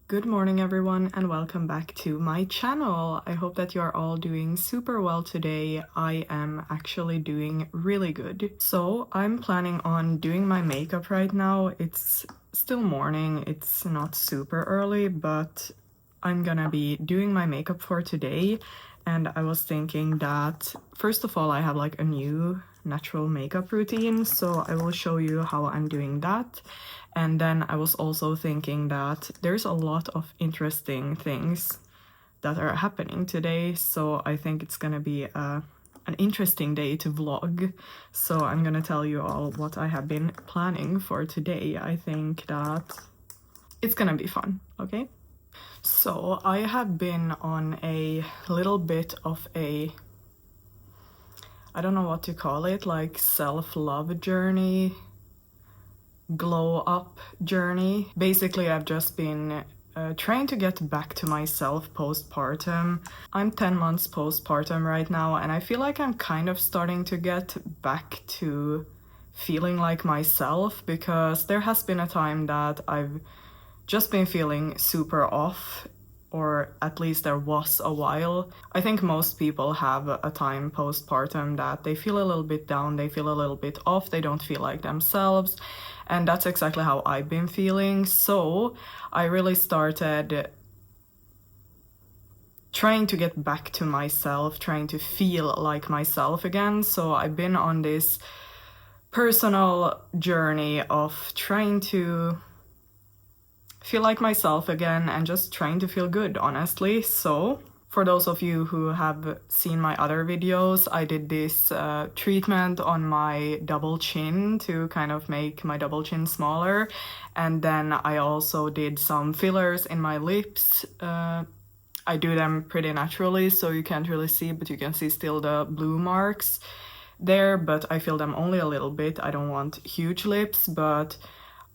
Good morning everyone and welcome back to my channel. I hope that you are all doing super well today. I am actually doing really good. So I'm planning on doing my makeup right now. It's still morning, it's not super early, but I'm gonna be doing my makeup for today. And I was thinking that first of all I have like a new natural makeup routine, so I will show you how I'm doing that. And then I was also thinking that there's a lot of interesting things that are happening today, so I think it's gonna be an interesting day to vlog. So I'm gonna tell you all what I have been planning for today. I think that it's gonna be fun, okay? So I have been on a little bit of a, I don't know what to call it, like self-love journey, glow up journey. Basically, I've just been trying to get back to myself postpartum. I'm 10 months postpartum right now, and I feel like I'm kind of starting to get back to feeling like myself, because there has been a time that I've just been feeling super off, or at least there was a while. I think most people have a time postpartum that they feel a little bit down, they feel a little bit off, they don't feel like themselves. And that's exactly how I've been feeling. So I really started trying to get back to myself, trying to feel like myself again. So I've been on this personal journey of trying to feel like myself again and just trying to feel good, honestly. So for those of you who have seen my other videos, I did this treatment on my double chin to kind of make my double chin smaller. And then I also did some fillers in my lips. I do them pretty naturally, so you can't really see, but you can see still the blue marks there, but I fill them only a little bit. I don't want huge lips, but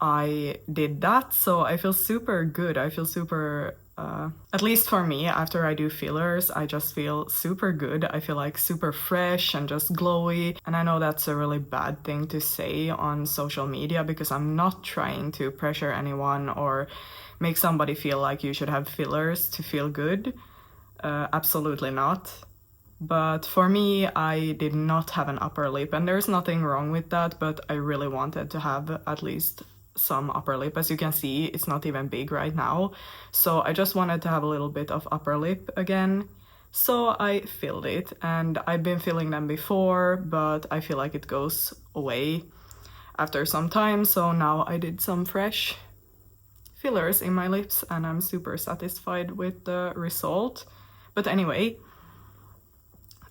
I did that, so I feel super good. I feel super, at least for me, after I do fillers, I just feel super good. I feel like super fresh and just glowy. And I know that's a really bad thing to say on social media, because I'm not trying to pressure anyone or make somebody feel like you should have fillers to feel good. Absolutely not. But for me, I did not have an upper lip, and there's nothing wrong with that, but I really wanted to have at least some upper lip. As you can see, it's not even big right now, so I just wanted to have a little bit of upper lip again, so I filled it. And I've been filling them before, but I feel like it goes away after some time, so now I did some fresh fillers in my lips and I'm super satisfied with the result. But anyway,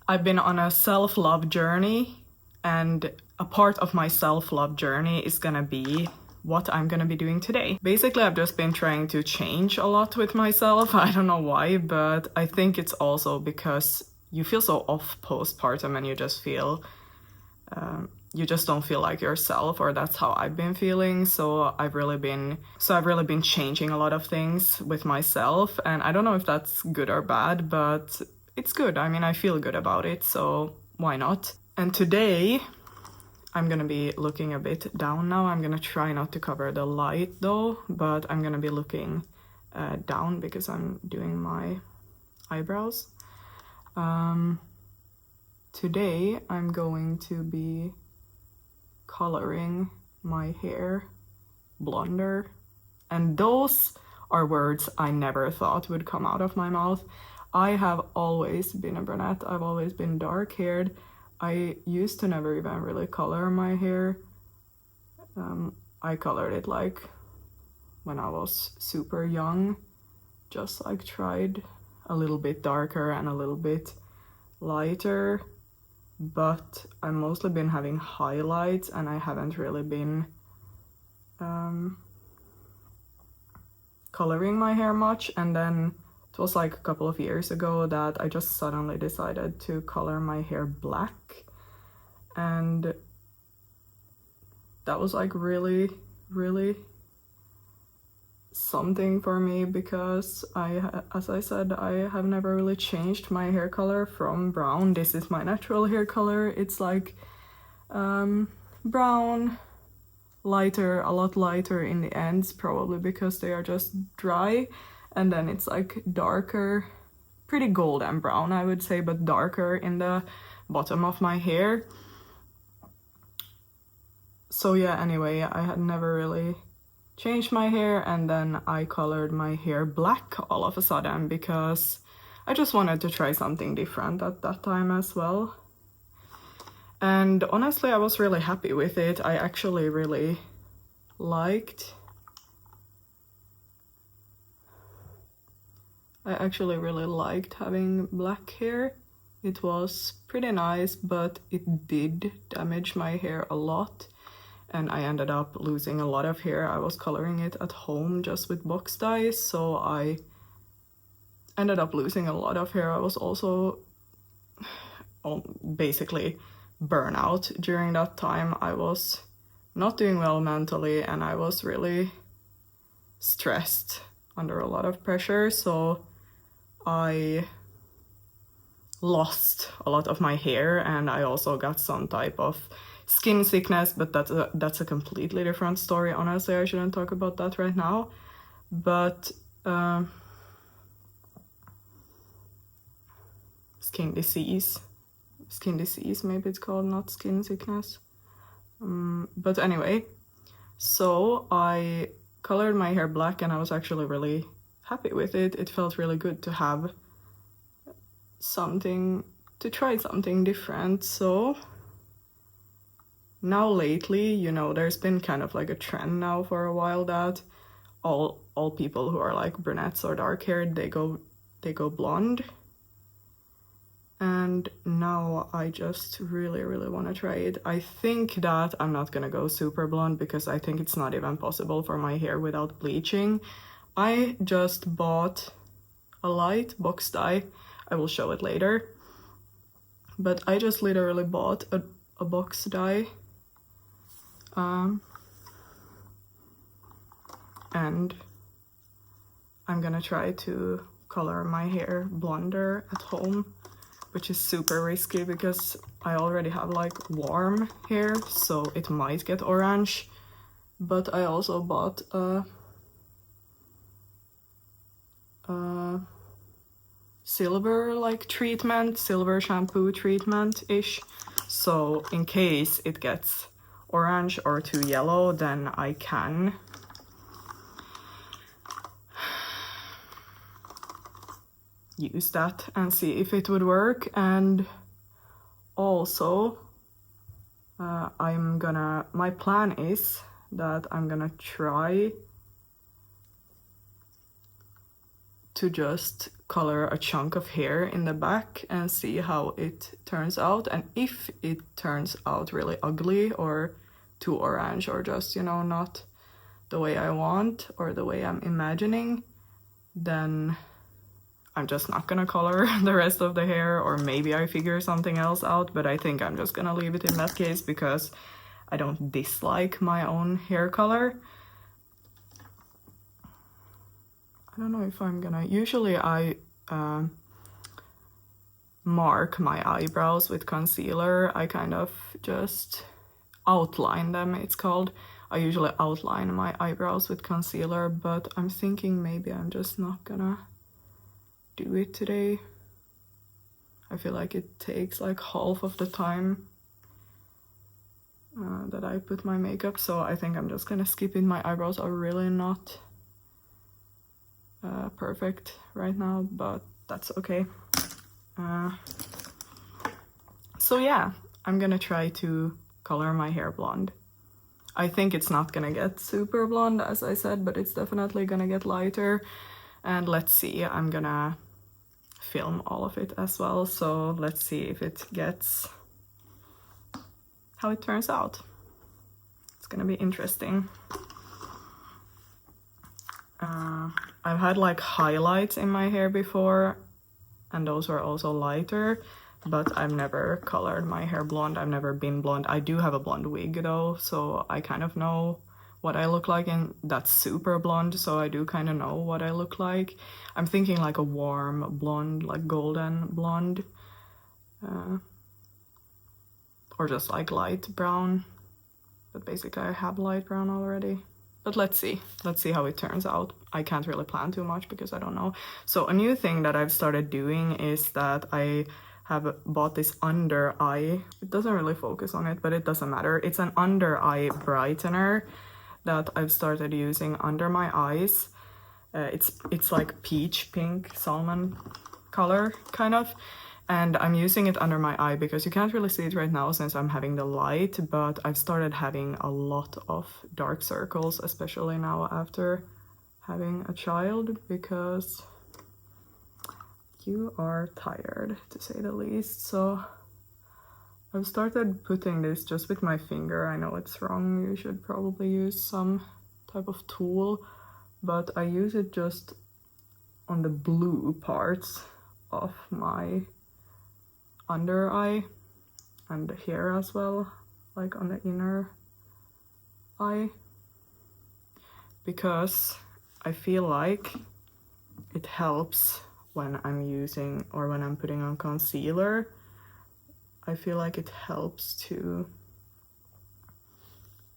I've been on a self-love journey, and a part of my self-love journey is gonna be what I'm gonna be doing today. Basically, I've just been trying to change a lot with myself. I don't know why, but I think it's also because you feel so off postpartum and you just feel, you just don't feel like yourself, or that's how I've been feeling. So I've really been changing a lot of things with myself, and I don't know if that's good or bad, but it's good. I mean, I feel good about it, so why not? And today I'm gonna be looking a bit down now. I'm gonna try not to cover the light though, but I'm gonna be looking down because I'm doing my eyebrows. Today I'm going to be coloring my hair blonder, and those are words I never thought would come out of my mouth. I have always been a brunette. I've always been dark haired. I used to never even really color my hair. I colored it like when I was super young, just like tried a little bit darker and a little bit lighter, but I've mostly been having highlights and I haven't really been coloring my hair much. And then it was like a couple of years ago that I just suddenly decided to color my hair black, and that was like really, really something for me, because as I said, I have never really changed my hair color from brown. This is my natural hair color. It's like brown, lighter, a lot lighter in the ends, probably because they are just dry. and then it's like darker, pretty golden brown I would say, but darker in the bottom of my hair. So yeah, anyway, I had never really changed my hair, and then I colored my hair black all of a sudden because I just wanted to try something different at that time as well. And honestly, I was really happy with it. I actually really liked having black hair. It was pretty nice, but it did damage my hair a lot, and I ended up losing a lot of hair. I was coloring it at home just with box dyes, so I ended up losing a lot of hair. I was also basically burnout during that time. I was not doing well mentally, and I was really stressed under a lot of pressure, so I lost a lot of my hair, and I also got some type of skin sickness, but that's a completely different story. Honestly, I shouldn't talk about that right now, but skin disease, maybe it's called, not skin sickness. But anyway, so I colored my hair black, and I was actually really happy with it. It felt really good to have to try something different. So now lately, you know, there's been kind of like a trend now for a while that all people who are like brunettes or dark haired, they go blonde. And now I just really want to try it. I think that I'm not gonna go super blonde because I think it's not even possible for my hair without bleaching. I just bought a light box dye. I will show it later. But I just literally bought a box dye. And I'm gonna try to color my hair blonder at home, which is super risky because I already have like warm hair, so it might get orange. But I also bought a silver like treatment, silver shampoo treatment-ish. So in case it gets orange or too yellow, then I can use that and see if it would work. And also my plan is that I'm gonna try to just color a chunk of hair in the back and see how it turns out. And if it turns out really ugly or too orange or just, you know, not the way I want or the way I'm imagining, then I'm just not gonna color the rest of the hair, or maybe I figure something else out, but I think I'm just gonna leave it in that case because I don't dislike my own hair color. I don't know if I'm gonna... Usually I mark my eyebrows with concealer. I kind of just outline them, it's called. I usually outline my eyebrows with concealer, but I'm thinking maybe I'm just not gonna do it today. I feel like it takes like half of the time that I put my makeup, so I think I'm just gonna skip it. My eyebrows are really not perfect right now, but that's okay. So yeah, I'm gonna try to color my hair blonde. I think it's not gonna get super blonde, as I said, but it's definitely gonna get lighter. And let's see, I'm gonna film all of it as well, so let's see if it gets... how it turns out. It's gonna be interesting. I've had like highlights in my hair before, and those were also lighter, but I've never colored my hair blonde. I've never been blonde. I do have a blonde wig though, so I kind of know what I look like, and that's super blonde, so I do kind of know what I look like. I'm thinking like a warm blonde, like golden blonde, or just like light brown, but basically I have light brown already. But let's see how it turns out. I can't really plan too much because I don't know. So a new thing that I've started doing is that I have bought this under eye. It doesn't really focus on it, but it doesn't matter. It's an under eye brightener that I've started using under my eyes. It's like peach pink salmon color kind of, and I'm using it under my eye because you can't really see it right now since I'm having the light, but I've started having a lot of dark circles, especially now after having a child, because you are tired, to say the least. So I've started putting this just with my finger. I know it's wrong, you should probably use some type of tool, but I use it just on the blue parts of my under eye and here as well, like on the inner eye, because I feel like it helps when I'm using or when I'm putting on concealer. I feel like it helps to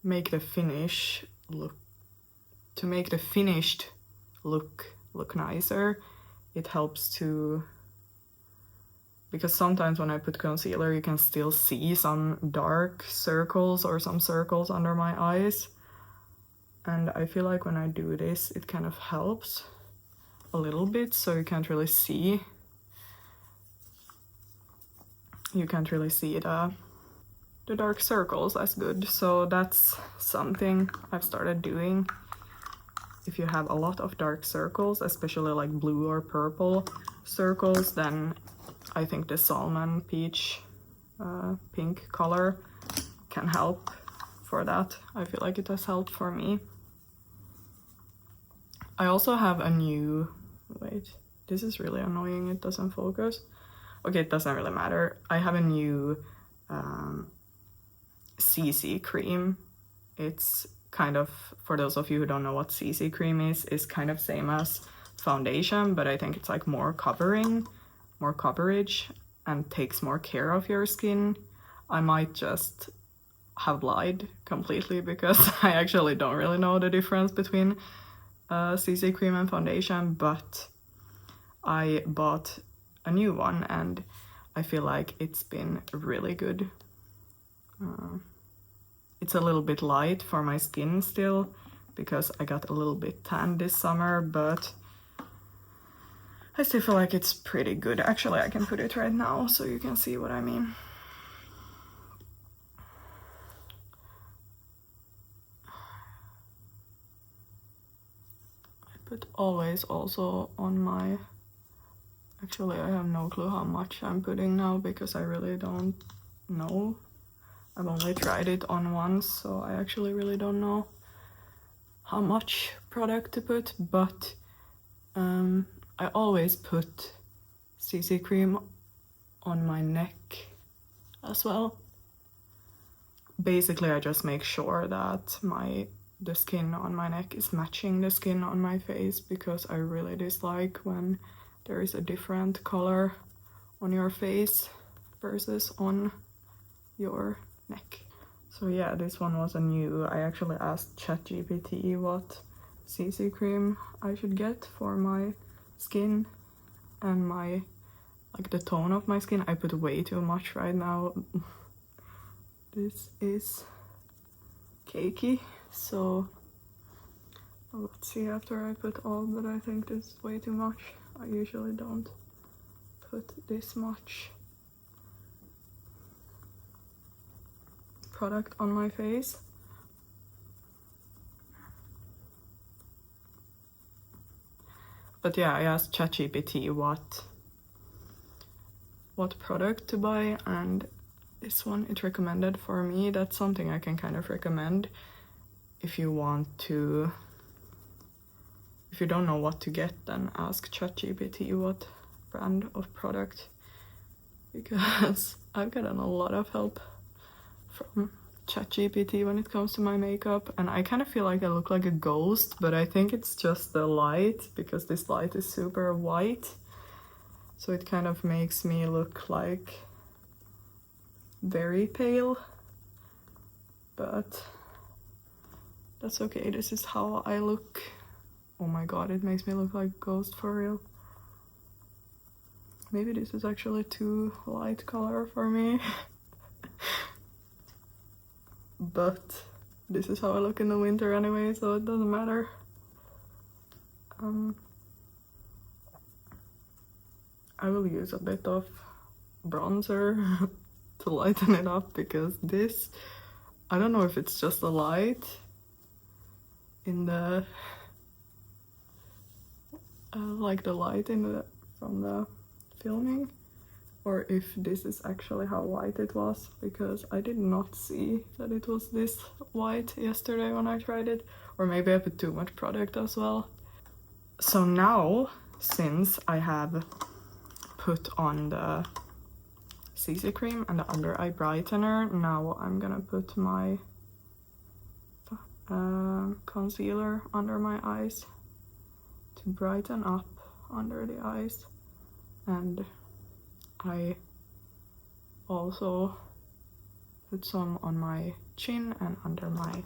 make the finish look, to make the finished look nicer. It helps to, because sometimes when I put concealer you can still see some dark circles or some circles under my eyes, and I feel like when I do this it kind of helps a little bit, so you can't really see the dark circles as good. So that's something I've started doing. If you have a lot of dark circles, especially like blue or purple circles, then I think the salmon peach pink color can help for that. I feel like it has helped for me. I also have a new, wait, this is really annoying, it doesn't focus. Okay, it doesn't really matter. I have a new CC cream. It's kind of, for those of you who don't know what CC cream is kind of same as foundation, but I think it's like more covering, more coverage, and takes more care of your skin. I might just have lied completely because I actually don't really know the difference between CC cream and foundation, but I bought a new one and I feel like it's been really good. It's a little bit light for my skin still because I got a little bit tan this summer, but I still feel like it's pretty good. Actually, I can put it right now so you can see what I mean. I put always also on my... Actually, I have no clue how much I'm putting now because I really don't know. I've only tried it on once, so I actually really don't know how much product to put, but I always put CC cream on my neck as well. Basically, I just make sure that the skin on my neck is matching the skin on my face, because I really dislike when there is a different color on your face versus on your neck. So yeah, this one was a new... I actually asked ChatGPT what CC cream I should get for my skin and my, like, the tone of my skin. I put way too much right now. This is cakey, so let's see after I put all, but I think this is way too much. I usually don't put this much product on my face. But yeah, I asked ChatGPT what product to buy, and this one it recommended for me. That's something I can kind of recommend if you want to... If you don't know what to get, then ask ChatGPT what brand of product, because I've gotten a lot of help from ChatGPT when it comes to my makeup, and I kind of feel like I look like a ghost, but I think it's just the light, because this light is super white, so it kind of makes me look like very pale, but That's okay, this is how I look. Oh my god, it makes me look like a ghost for real. Maybe this is actually too light color for me. But this is how I look in the winter anyway, so it doesn't matter. I will use a bit of bronzer to lighten it up, because this, I don't know if it's just the light in the like the light in the from the filming, or if this is actually how white it was, because I did not see that it was this white yesterday when I tried it, or maybe I put too much product as well. So now, since I have put on the CC cream and the under eye brightener, now I'm gonna put my concealer under my eyes to brighten up under the eyes. And I also put some on my chin and under my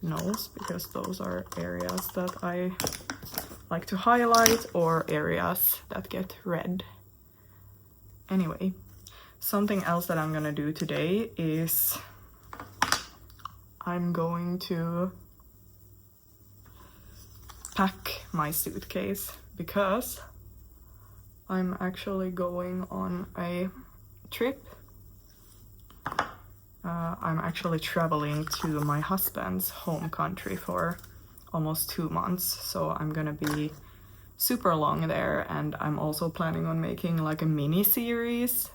nose, because those are areas that I like to highlight, or areas that get red. Anyway, something else that I'm gonna do today is I'm going to pack my suitcase, because I'm actually going on a trip. I'm actually traveling to my husband's home country for almost 2 months, so I'm gonna be super long there, and I'm also planning on making like a mini series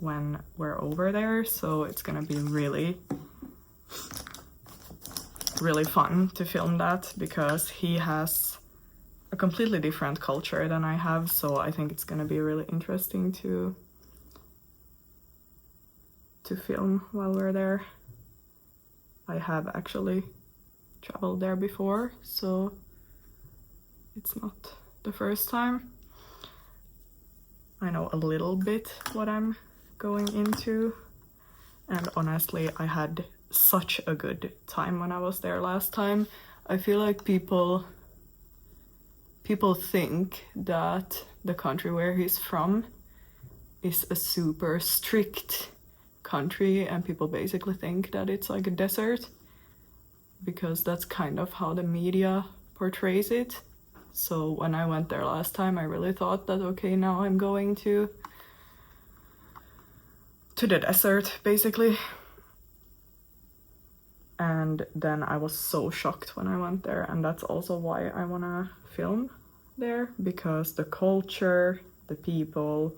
when we're over there, so it's gonna be really fun to film that, because he has a completely different culture than I have, so I think it's gonna be really interesting to film while we're there. I have actually traveled there before, so it's not the first time. I know a little bit what I'm going into, and honestly, I had such a good time when I was there last time. I feel like people think that the country where he's from is a super strict country, and people basically think that it's like a desert, because that's kind of how the media portrays it. So when I went there last time, I really thought that, okay, now I'm going to the desert, basically. And then I was so shocked when I went there, and that's also why I wanna film there, because the culture, the people,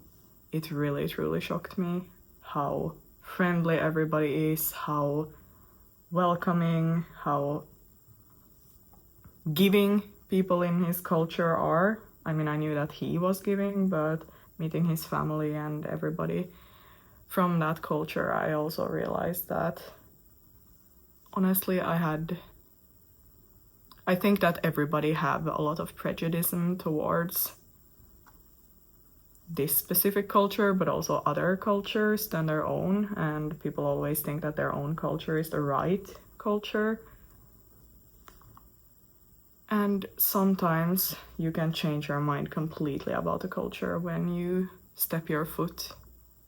it really truly shocked me how friendly everybody is, how welcoming, how giving people in his culture are. I mean, I knew that he was giving, but meeting his family and everybody from that culture, I also realized that honestly I think that everybody have a lot of prejudice towards this specific culture, but also other cultures than their own, and people always think that their own culture is the right culture. And sometimes you can change your mind completely about the culture when you step your foot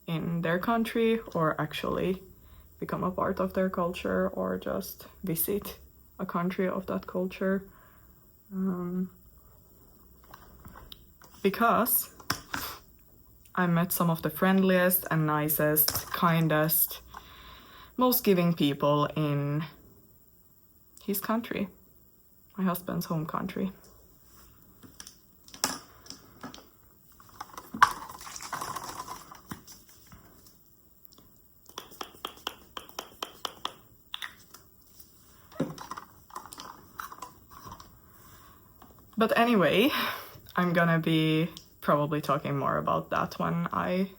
in their country, or actually become a part of their culture, or just visit a country of that culture. Because I met some of the friendliest and nicest, kindest, most giving people in his country, my husband's home country. But anyway, I'm gonna be probably talking more about that when I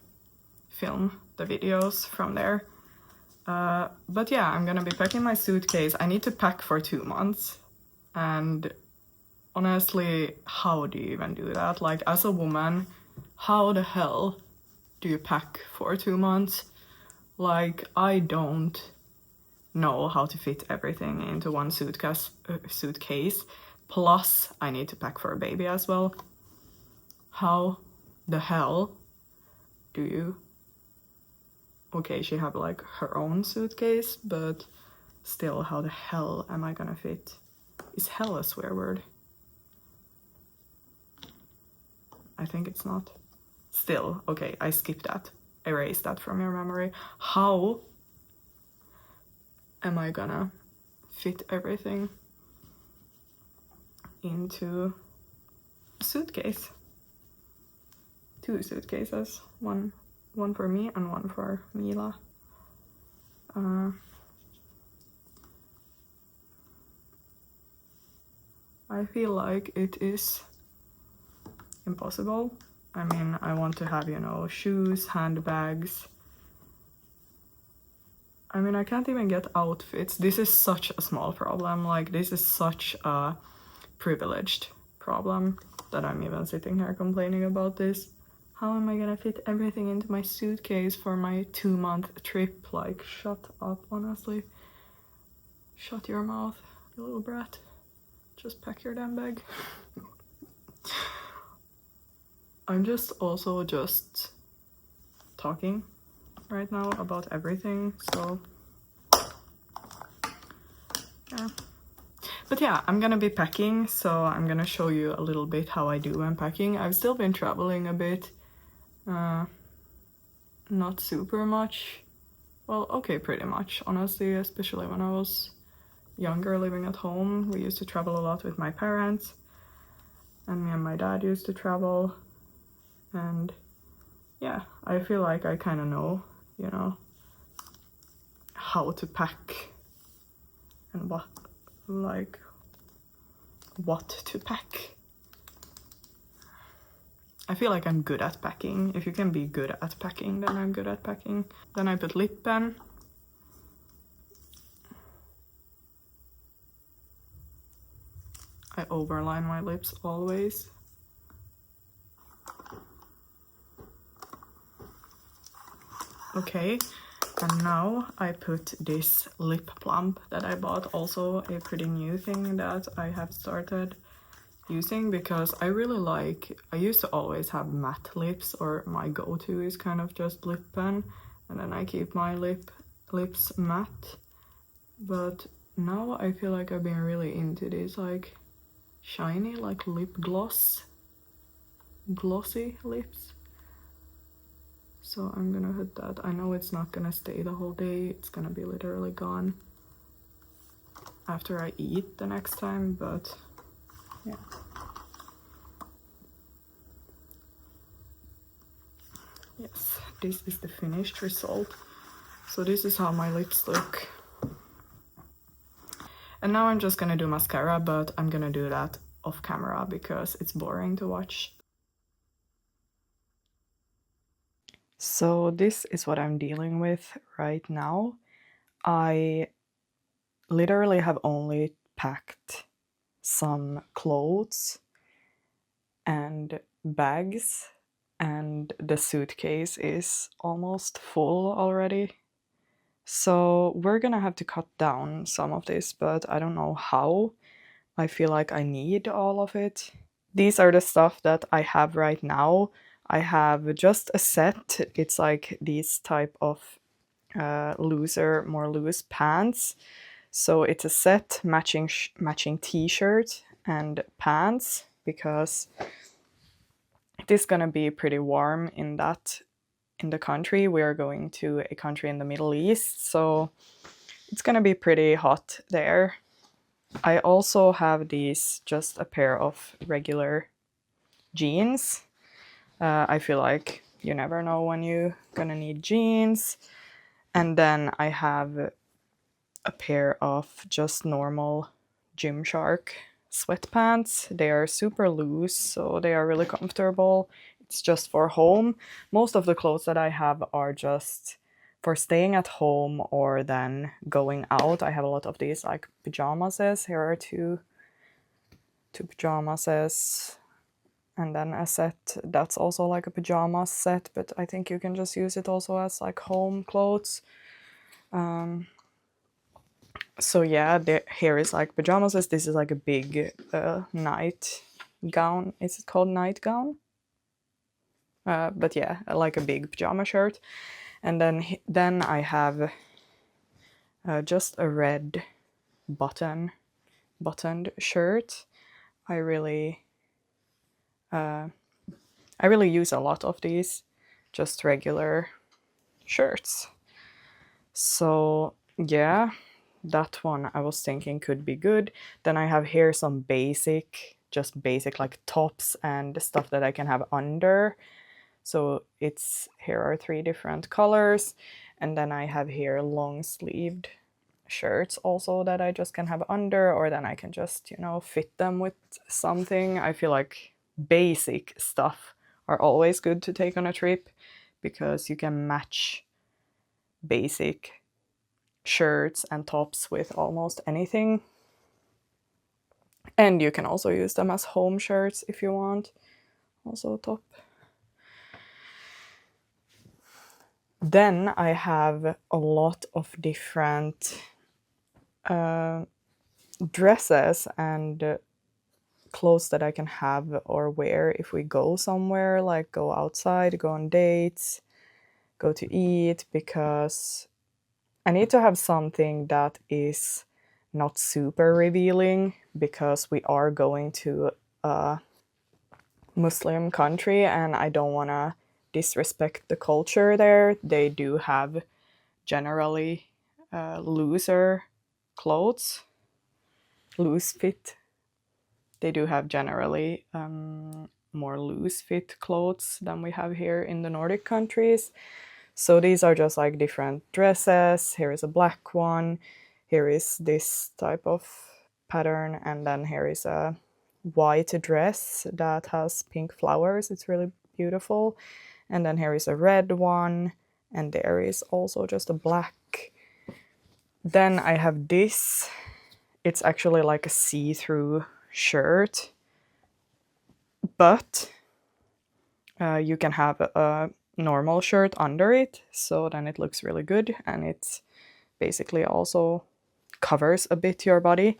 film the videos from there. But yeah, I'm gonna be packing my suitcase. I need to pack for 2 months. And honestly, how do you even do that? Like, as a woman, how the hell do you pack for 2 months? Like, I don't know how to fit everything into one suitcase. Plus, I need to pack for a baby as well. How the hell do you... Okay, she have like her own suitcase, but still, how the hell am I gonna fit? Is hell a swear word? I think it's not. Still, okay, I skipped that. Erase that from your memory. How am I gonna fit everything into a suitcase? 2 suitcases, one for me and one for Mila. I feel like it is impossible. I mean, I want to have, you know, shoes, handbags. I mean, I can't even get outfits. This is such a small problem. Like, this is such a privileged problem that I'm even sitting here complaining about this. How am I gonna fit everything into my suitcase for my 2-month trip? Like, shut up, honestly. Shut your mouth, you little brat. Just pack your damn bag. I'm just talking right now about everything, so yeah. But yeah, I'm gonna be packing, so I'm gonna show you a little bit how I do when packing. I've still been traveling a bit, not super much. Well, okay, pretty much, honestly, especially when I was younger living at home. We used to travel a lot with my parents, and me and my dad used to travel, and yeah, I feel like I kind of know, you know, how to pack and what to pack. I feel like I'm good at packing. If you can be good at packing, then I'm good at packing. Then I put lip pen. I overline my lips always. Okay, and now I put this lip plump that I bought, also a pretty new thing that I have started using because I really like... I used to always have matte lips, or my go-to is kind of just lip pen, and then I keep my lips matte. But now I feel like I've been really into this like shiny, like lip glossy lips. So I'm gonna put that. I know it's not gonna stay the whole day, it's gonna be literally gone after I eat the next time, but yeah. Yes, this is the finished result. So this is how my lips look. And now I'm just gonna do mascara, but I'm gonna do that off camera because it's boring to watch. So this is what I'm dealing with right now. I literally have only packed some clothes and bags, and the suitcase is almost full already. So we're gonna have to cut down some of this, but I don't know how. I feel like I need all of it. These are the stuff that I have right now. I have just a set. It's like these type of more loose pants. So it's a set matching t-shirt and pants because it is gonna be pretty warm in the country. We are going to a country in the Middle East, so it's gonna be pretty hot there. I also have just a pair of regular jeans. I feel like you never know when you're gonna need jeans. And then I have a pair of just normal Gymshark sweatpants. They are super loose, so they are really comfortable. It's just for home. Most of the clothes that I have are just for staying at home or then going out. I have a lot of these like pajamases. Here are two pajamases, and then a set that's also like a pajama set, but I think you can just use it also as like home clothes. So yeah, here is like pajamas. This is like a big night gown. Is it called nightgown? But yeah, like a big pajama shirt. And then I have just a red buttoned shirt. I really use a lot of these just regular shirts. So yeah, that one I was thinking could be good. Then I have here some basic like tops and stuff that I can have under. So here are 3 different colors. And then I have here long sleeved shirts also that I just can have under, or then I can just, fit them with something. I feel like basic stuff are always good to take on a trip because you can match basic shirts and tops with almost anything. And you can also use them as home shirts if you want. Also top. Then I have a lot of different dresses and clothes that I can have or wear if we go somewhere, like go outside, go on dates, go to eat, because I need to have something that is not super revealing, because we are going to a Muslim country and I don't want to disrespect the culture there. They do have generally looser clothes, loose fit. They do have generally more loose fit clothes than we have here in the Nordic countries. So these are just like different dresses. Here is a black one. Here is this type of pattern. And then here is a white dress that has pink flowers. It's really beautiful. And then here is a red one. And there is also just a black. Then I have this. It's actually like a see-through shirt. But you can have a normal shirt under it, so then it looks really good, and it's basically also covers a bit your body.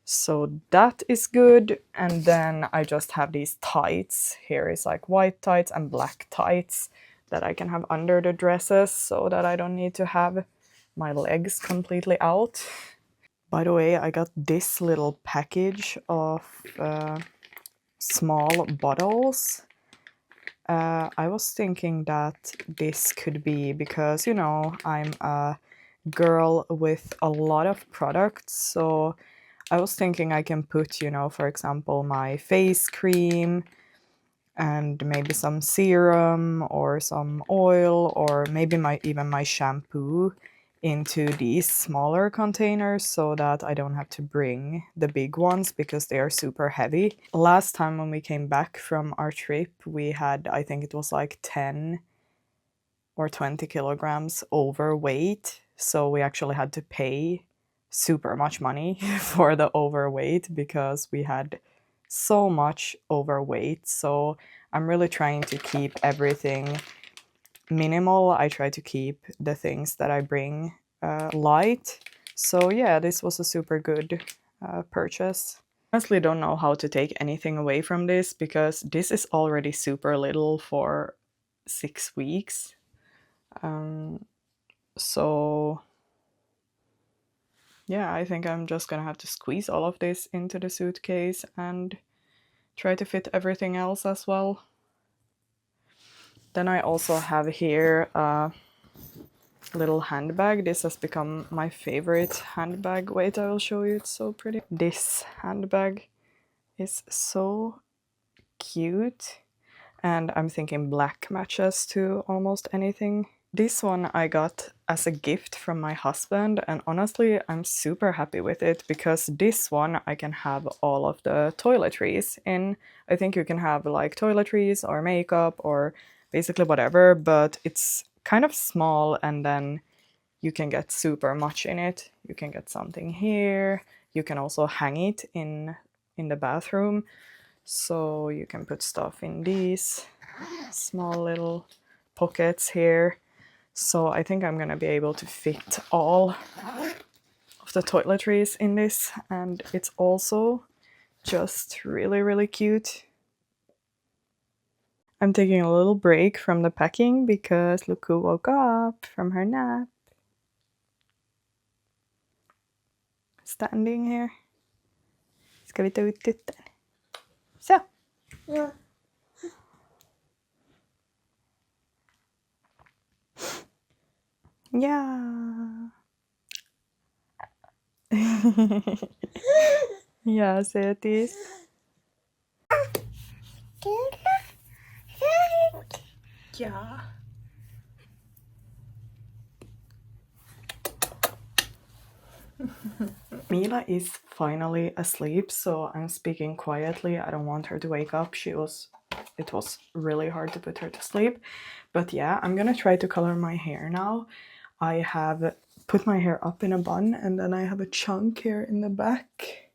So that is good. And then I just have these tights. Here is like white tights and black tights that I can have under the dresses so that I don't need to have my legs completely out. By the way, I got this little package of small bottles. I was thinking that this could be, because, I'm a girl with a lot of products, so I was thinking I can put, for example, my face cream and maybe some serum or some oil, or maybe even my shampoo into these smaller containers so that I don't have to bring the big ones because they are super heavy. Last time when we came back from our trip, we had, I think it was like 10 or 20 kilograms overweight. So we actually had to pay super much money for the overweight because we had so much overweight. So I'm really trying to keep everything minimal. I try to keep the things that I bring light. So yeah, this was a super good purchase. Honestly, don't know how to take anything away from this because this is already super little for 6 weeks. So yeah, I think I'm just gonna have to squeeze all of this into the suitcase and try to fit everything else as well. Then I also have here a little handbag. This has become my favorite handbag. Wait, I will show you. It's so pretty. This handbag is so cute. And I'm thinking black matches to almost anything. This one I got as a gift from my husband, and honestly, I'm super happy with it because this one I can have all of the toiletries in. I think you can have like toiletries or makeup or basically whatever, but it's kind of small and then you can get super much in it. You can get something here. You can also hang it in the bathroom. So you can put stuff in these small little pockets here. So I think I'm gonna be able to fit all of of the toiletries in this, and it's also just really, really cute. I'm taking a little break from the packing because look who woke up from her nap. Standing here. Ska vi ta ut tutten? Så. Ja. Ja. Ja, sötis. Ja. Mila is finally asleep, so I'm speaking quietly. I don't want her to wake up. It was really hard to put her to sleep. But yeah, I'm gonna try to color my hair now. I have put my hair up in a bun, and then I have a chunk here in the back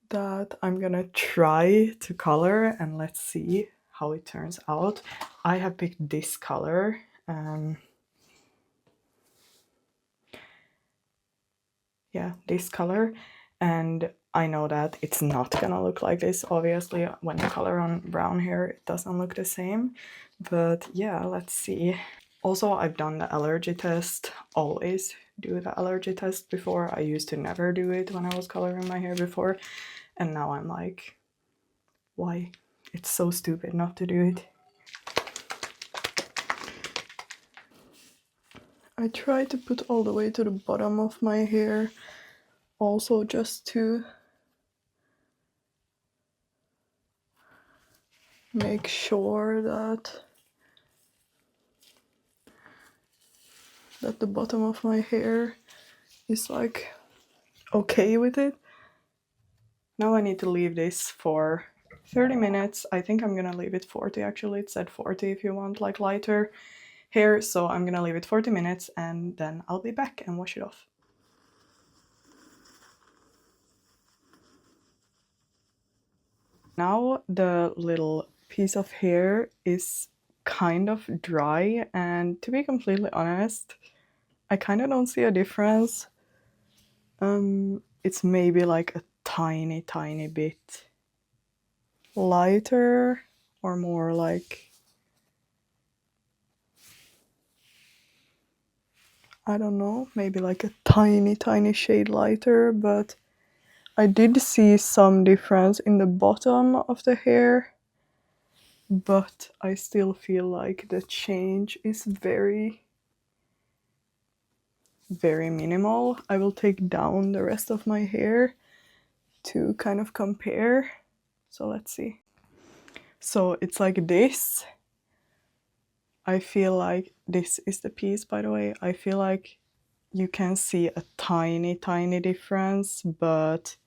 that I'm gonna try to color, and let's see how it turns out. I have picked this color. Yeah, this color, and I know that it's not gonna look like this, obviously. When you color on brown hair, it doesn't look the same, but yeah, let's see. Also, I've done the allergy test. Always do the allergy test before. I used to never do it when I was coloring my hair before, and now I'm like, why? It's so stupid not to do it. I try to put all the way to the bottom of my hair, also just to make sure that the bottom of my hair is like okay with it. Now I need to leave this for 30 minutes. I think I'm gonna leave it 40 actually. It said 40 if you want like lighter hair, so I'm gonna leave it 40 minutes and then I'll be back and wash it off. Now the little piece of hair is kind of dry, and to be completely honest, I kind of don't see a difference. It's maybe like a tiny bit lighter, or more like, I don't know, maybe like a tiny shade lighter, but I did see some difference in the bottom of the hair, but I still feel like the change is very minimal. I will take down the rest of my hair to kind of compare. So let's see. So it's like this. I feel like this is the piece, by the way. I feel like you can see a tiny difference, but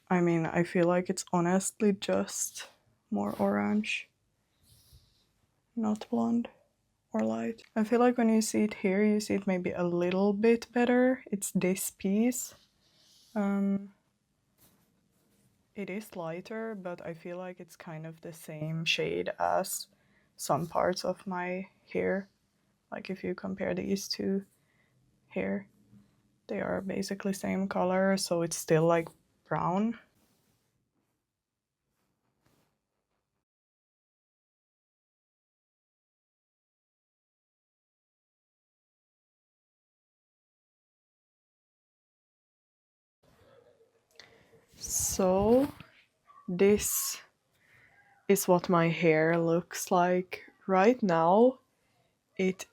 I mean, I feel like it's honestly just more orange, not blonde or light. I feel like when you see it here, you see it maybe a little bit better. It's this piece. It is lighter, but I feel like it's kind of the same shade as some parts of my hair. Like if you compare these two hair, they are basically same color, so it's still like brown. So this is what my hair looks like right now. It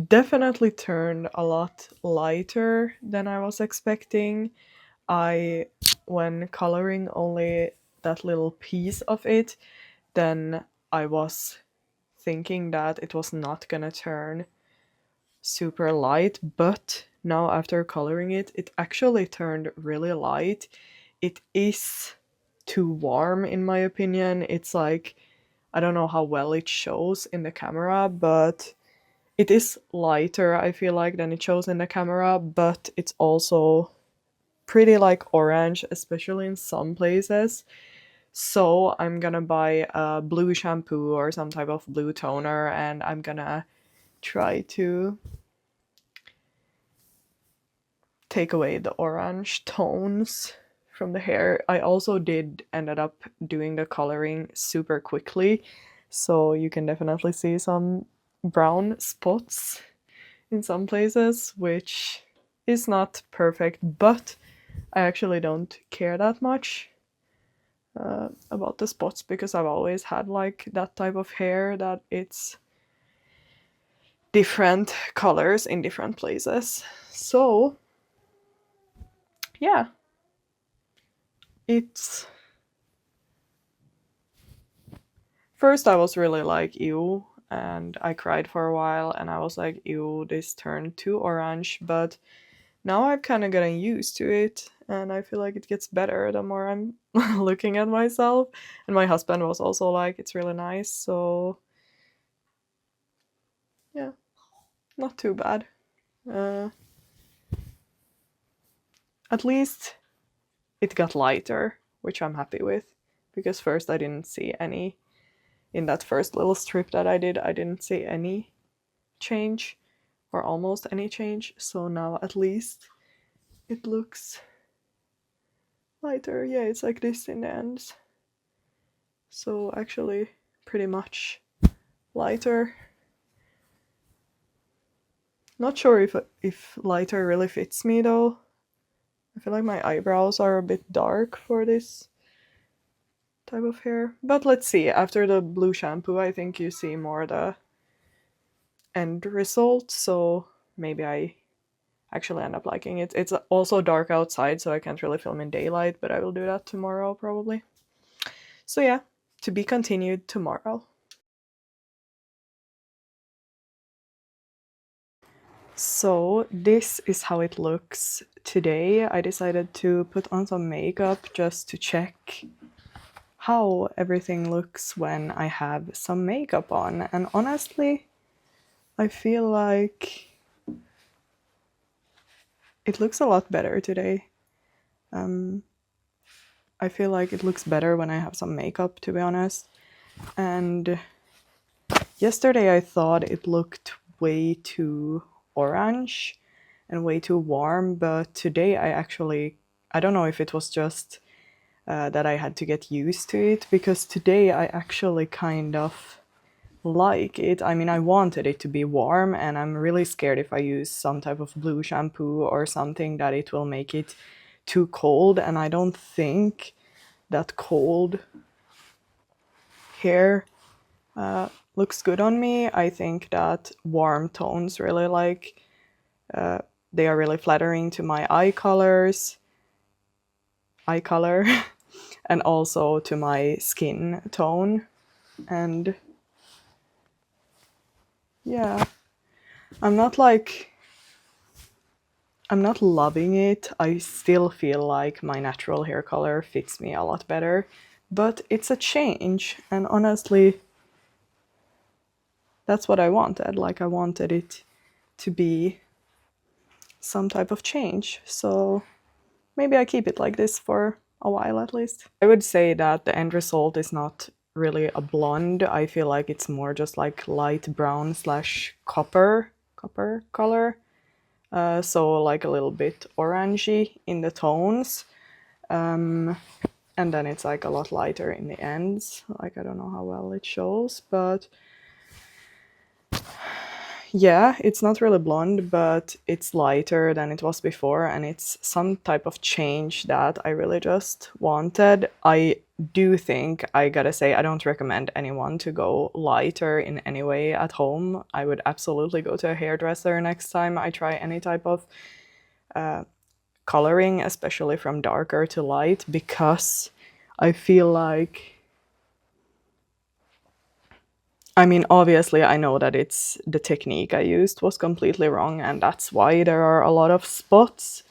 definitely turned a lot lighter than I was expecting. When coloring only that little piece of it, then I was thinking that it was not gonna turn super light, but now after coloring it, it actually turned really light. It is too warm in my opinion. It's like, I don't know how well it shows in the camera, but it is lighter, I feel like, than it shows in the camera, but it's also pretty like orange, especially in some places. So I'm gonna buy a blue shampoo or some type of blue toner, and I'm gonna try to take away the orange tones from the hair. I also ended up doing the coloring super quickly, so you can definitely see some brown spots in some places, which is not perfect, but I actually don't care that much about the spots, because I've always had like that type of hair that it's different colors in different places. So yeah, it's first I was really like ew, and I cried for a while, and I was like ew, this turned too orange, but now I've kind of gotten used to it, and I feel like it gets better the more I'm looking at myself. And my husband was also like, it's really nice, so yeah, not too bad. At least it got lighter, which I'm happy with, because first I didn't see any. In that first little strip that I didn't see any change, or almost any change, so now at least it looks lighter. Yeah, it's like this in the ends. So actually pretty much lighter. Not sure if lighter really fits me though. I feel like my eyebrows are a bit dark for this type of hair. But let's see, after the blue shampoo I think you see more the end result, so maybe I actually end up liking it. It's also dark outside, so I can't really film in daylight, but I will do that tomorrow probably. So yeah, to be continued tomorrow. So this is how it looks today. I decided to put on some makeup just to check how everything looks when I have some makeup on. And honestly, I feel like it looks a lot better today. I feel like it looks better when I have some makeup, to be honest. And yesterday I thought it looked way too orange and way too warm, but today I don't know if it was just that I had to get used to it, because today I actually kind of like it. I mean, I wanted it to be warm, and I'm really scared if I use some type of blue shampoo or something that it will make it too cold, and I don't think that cold hair looks good on me. I think that warm tones really they are really flattering to my eye color, and also to my skin tone. And yeah, I'm not loving it. I still feel like my natural hair color fits me a lot better, but it's a change, and honestly, that's what I wanted. Like, I wanted it to be some type of change, so maybe I keep it like this for a while at least. I would say that the end result is not really a blonde. I feel like it's more just like light brown slash copper color. So like a little bit orangey in the tones. And then it's like a lot lighter in the ends. Like, I don't know how well it shows, but yeah, it's not really blonde, but it's lighter than it was before, and it's some type of change that I really just wanted. I do think, I gotta say, I don't recommend anyone to go lighter in any way at home. I would absolutely go to a hairdresser next time I try any type of coloring, especially from darker to light, because I feel like, I mean, obviously, I know that it's the technique I used was completely wrong, and that's why there are a lot of spots.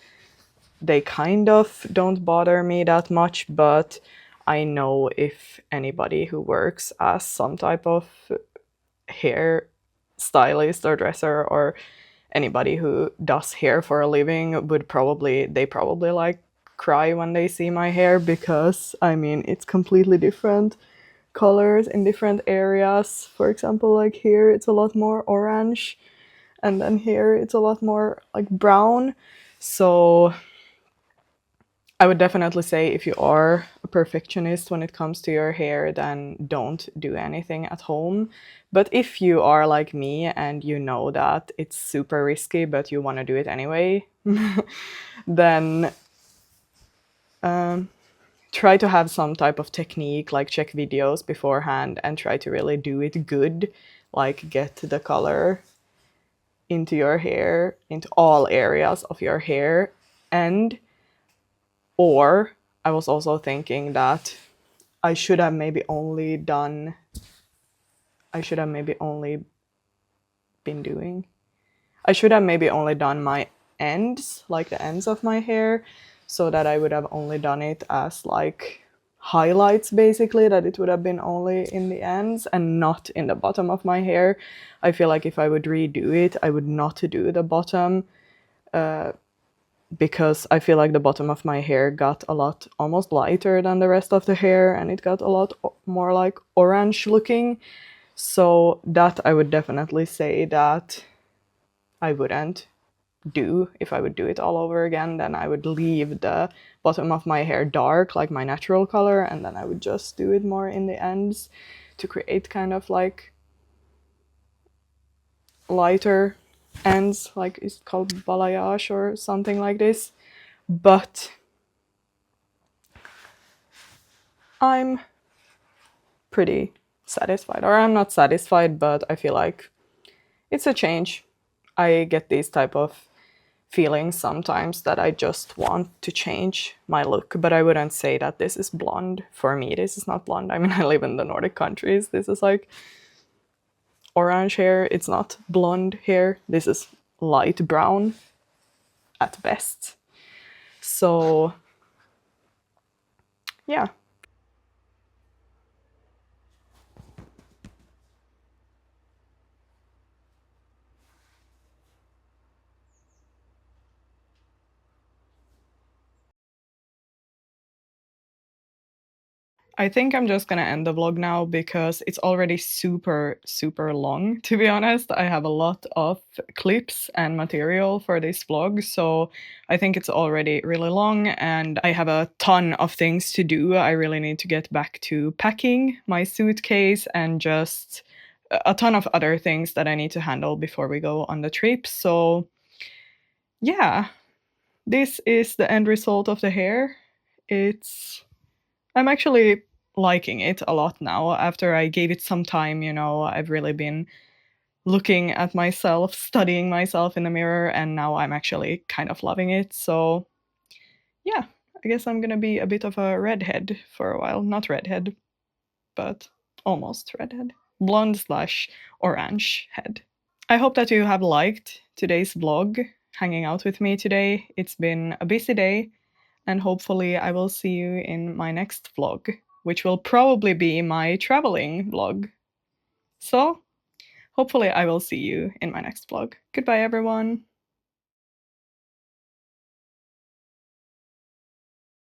They kind of don't bother me that much, but I know if anybody who works as some type of hair stylist or dresser, or anybody who does hair for a living they probably like cry when they see my hair, because I mean, it's completely different colors in different areas. For example, like here it's a lot more orange, and then here it's a lot more like brown. So I would definitely say if you are a perfectionist when it comes to your hair, then don't do anything at home. But if you are like me and you know that it's super risky, but you want to do it anyway, then try to have some type of technique, like check videos beforehand and try to really do it good, like get the color into your hair, into all areas of your hair. And or I was also thinking that I should have maybe only done I should have maybe only been doing I should have maybe only done my ends, like the ends of my hair, so that I would have only done it as like highlights, basically, that it would have been only in the ends and not in the bottom of my hair. I feel like if I would redo it, I would not do the bottom, because I feel like the bottom of my hair got a lot almost lighter than the rest of the hair and it got a lot more like orange looking. So that I would definitely say that I wouldn't do. If I would do it all over again, then I would leave the bottom of my hair dark, like my natural color, and then I would just do it more in the ends to create kind of like lighter ends, like it's called balayage or something like this. But I'm pretty satisfied, or I'm not satisfied, but I feel like it's a change. I get these type of feelings sometimes that I just want to change my look, but I wouldn't say that this is blonde. For me, this is not blonde. I mean, I live in the Nordic countries. This is like orange hair. It's not blonde hair. This is light brown at best. So, yeah. I think I'm just gonna end the vlog now because it's already super, super long, to be honest. I have a lot of clips and material for this vlog, so I think it's already really long and I have a ton of things to do. I really need to get back to packing my suitcase and just a ton of other things that I need to handle before we go on the trip. So, yeah, this is the end result of the hair. It's I'm actually liking it a lot now. After I gave it some time, I've really been looking at myself, studying myself in the mirror, and now I'm actually kind of loving it. So, yeah, I guess I'm gonna be a bit of a redhead for a while. Not redhead, but almost redhead. Blonde slash orange head. I hope that you have liked today's vlog, hanging out with me today. It's been a busy day, and hopefully I will see you in my next vlog, which will probably be my traveling vlog. So, hopefully I will see you in my next vlog. Goodbye, everyone!